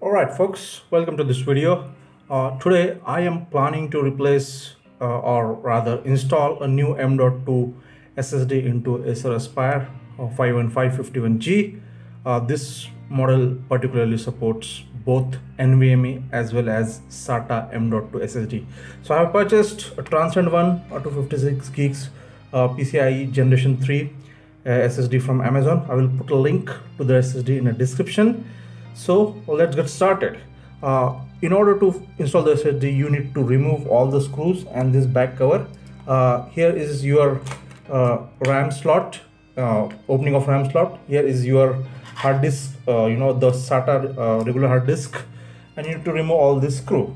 Alright folks, welcome to this video. Today I am planning to replace or rather install a new M.2 SSD into Acer Aspire 515-51G. This model particularly supports both NVMe as well as SATA M.2 SSD. So I have purchased a transient one, 256 gigs PCIe Generation 3 SSD from Amazon. I will put a link to the SSD in the description. So let's get started. In order to install the SSD, you need to remove all the screws and this back cover. Here is your RAM slot, opening of RAM slot. Here is your hard disk, the SATA regular hard disk, and you need to remove all this screw.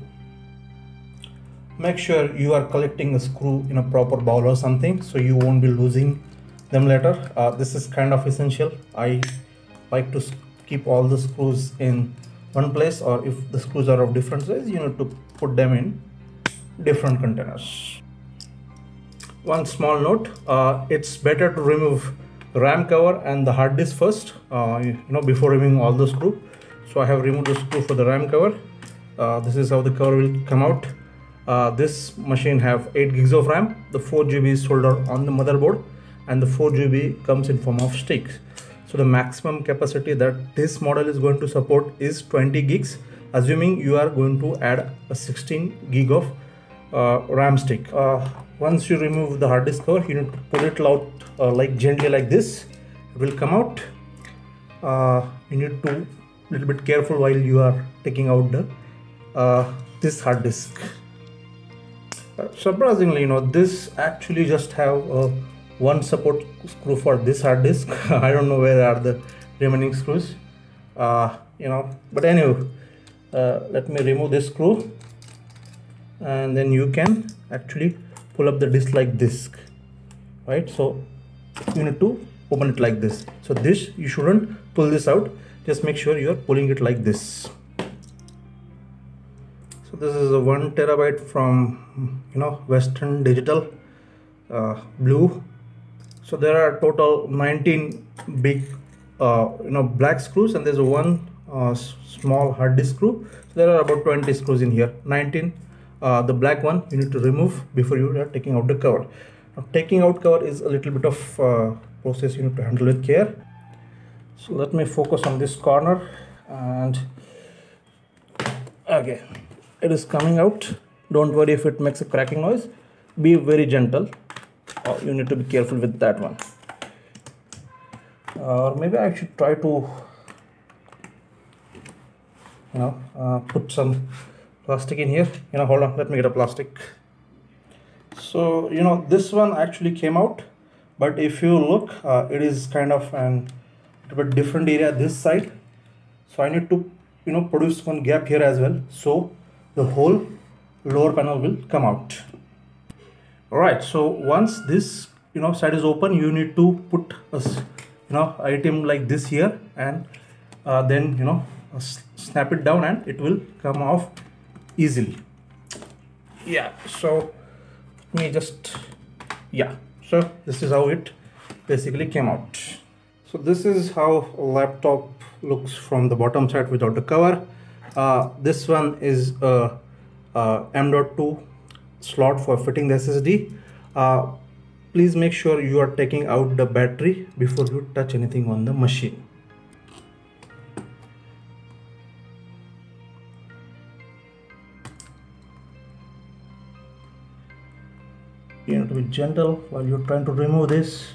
Make sure you are collecting a screw in a proper bowl or something so you won't be losing them later. This is kind of essential. I like to keep all the screws in one place, or if the screws are of different size, you need to put them in different containers. One small note, it's better to remove the RAM cover and the hard disk first, before removing all the screw. So I have removed the screw for the RAM cover. This is how the cover will come out. This machine have 8 gigs of RAM. The 4 GB is soldered on the motherboard, and the 4 GB comes in form of sticks. So the maximum capacity that this model is going to support is 20 gigs, assuming you are going to add a 16 gig of RAM stick. Once you remove the hard disk cover, you need to pull it out gently like this. It will come out. You need to little bit careful while you are taking out the this hard disk. Surprisingly, this actually just have one support screw for this hard disk. I don't know where are the remaining screws, but anyway, let me remove this screw, and then you can actually pull up the disk like this, right? So you need to open it like this. So this, you shouldn't pull this out, just make sure you are pulling it like this. So this is a 1 terabyte from WhiteSand digital blue. So there are total 19 big black screws, and there's one small hard disk screw. So there are about 20 screws in here. 19, the black one you need to remove before you are taking out the cover. Now, taking out cover is a little bit of process you need to handle with care. So let me focus on this corner, and okay, it is coming out. Don't worry if it makes a cracking noise. Be very gentle. You need to be careful with that one. Or maybe I should try to put some plastic in here. Hold on, let me get a plastic. So this one actually came out, but if you look, it is kind of a bit different area this side. So I need to produce one gap here as well, so the whole lower panel will come out. Alright, so once this side is open, you need to put a item like this here, and then snap it down and it will come off easily. Yeah, so let me just, so this is how it basically came out. So this is how a laptop looks from the bottom side without the cover. This one is a M.2 slot for fitting the SSD. Please make sure you are taking out the battery before you touch anything on the machine. You need to be gentle while you're trying to remove this.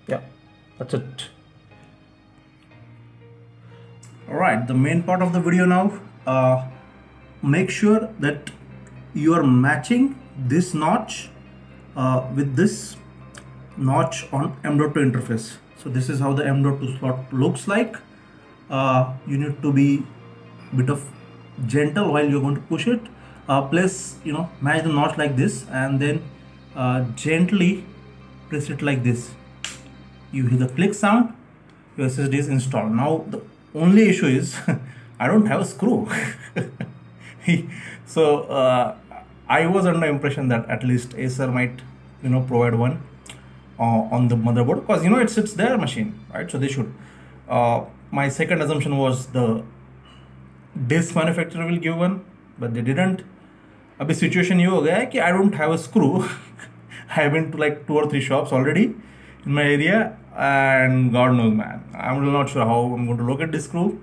Yeah, that's it. Alright, the main part of the video now. Make sure that you are matching this notch with this notch on M.2 interface. So this is how the M.2 slot looks like. You need to be a bit of gentle while you're going to push it. Place match the notch like this, and then gently press it like this. You hear the click sound, your SSD is installed. Now the only issue is I don't have a screw. So I was under impression that at least Acer might provide one on the motherboard, because it's their machine, right? So they should. My second assumption was the disk manufacturer will give one, but they didn't. अभी situation ये हो गया है कि I don't have a screw. I have been to like 2 or 3 shops already in my area, and God knows, man, I'm not sure how I'm going to locate this screw,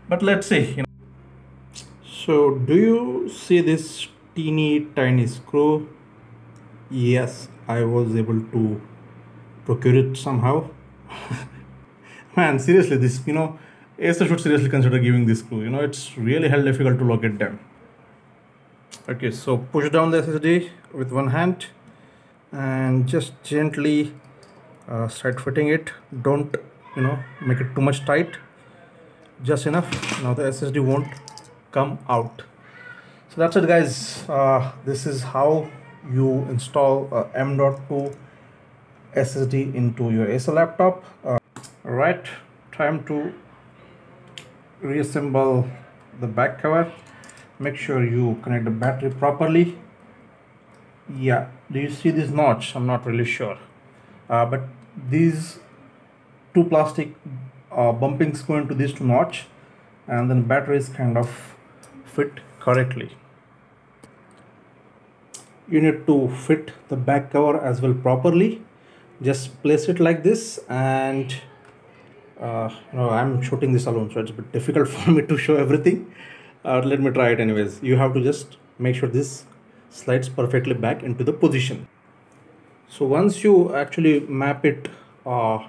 but let's see. So do you see this teeny tiny screw? Yes, I was able to procure it somehow. Man, seriously, this, Acer should seriously consider giving this screw. It's really hell difficult to locate them. Okay, so push down the SSD with one hand and just gently start fitting it. Don't make it too much tight, just enough. Now the SSD won't come out. So that's it, guys. This is how you install a M.2 SSD into your Acer laptop. Alright, time to reassemble the back cover. Make sure you connect the battery properly. Yeah, do you see this notch? I'm not really sure, but these two plastic bumpings go into these two notch, and then battery is kind of fit correctly. You need to fit the back cover as well properly. Just place it like this, and I'm shooting this alone, so it's a bit difficult for me to show everything. Let me try it anyways. You have to just make sure this slides perfectly back into the position. So once you actually map it to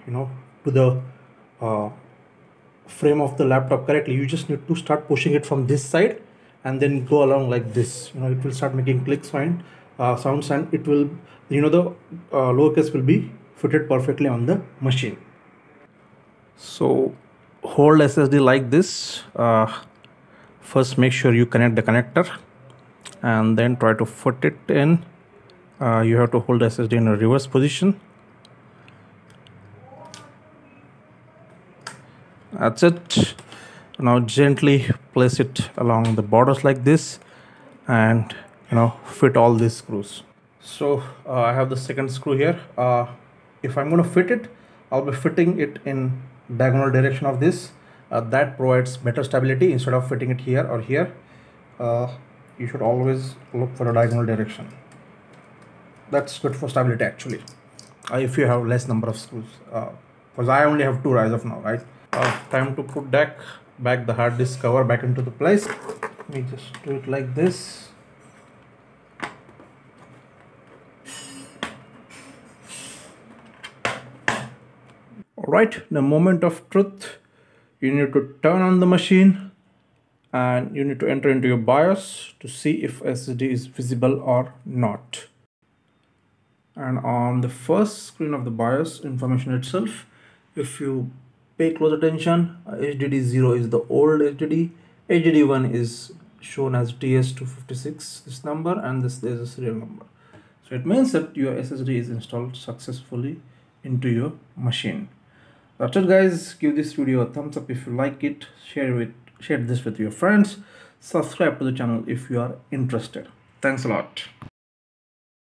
the frame of the laptop correctly, you just need to start pushing it from this side and then go along like this. It will start making click sounds, and it will, the lowercase will be fitted perfectly on the machine. So hold SSD like this. First make sure you connect the connector and then try to fit it in. You have to hold the SSD in a reverse position. That's it. Now gently place it along the borders like this, and fit all these screws. So I have the second screw here. If I'm going to fit it, I'll be fitting it in diagonal direction of this. That provides better stability. Instead of fitting it here or here, you should always look for a diagonal direction. That's good for stability actually, if you have less number of screws, because I only have 2 as of now, right? Time to put back the hard disk cover back into the place. Let me just do it like this. Alright, the moment of truth. You need to turn on the machine and you need to enter into your BIOS to see if SSD is visible or not. And on the first screen of the BIOS information itself, if you pay close attention, HDD 0 is the old HDD, HDD 1 is shown as TS256, this number, and this is a serial number. So it means that your SSD is installed successfully into your machine. That's it, guys. Give this video a thumbs up if you like it. Share this with your friends. Subscribe to the channel if you are interested. Thanks a lot.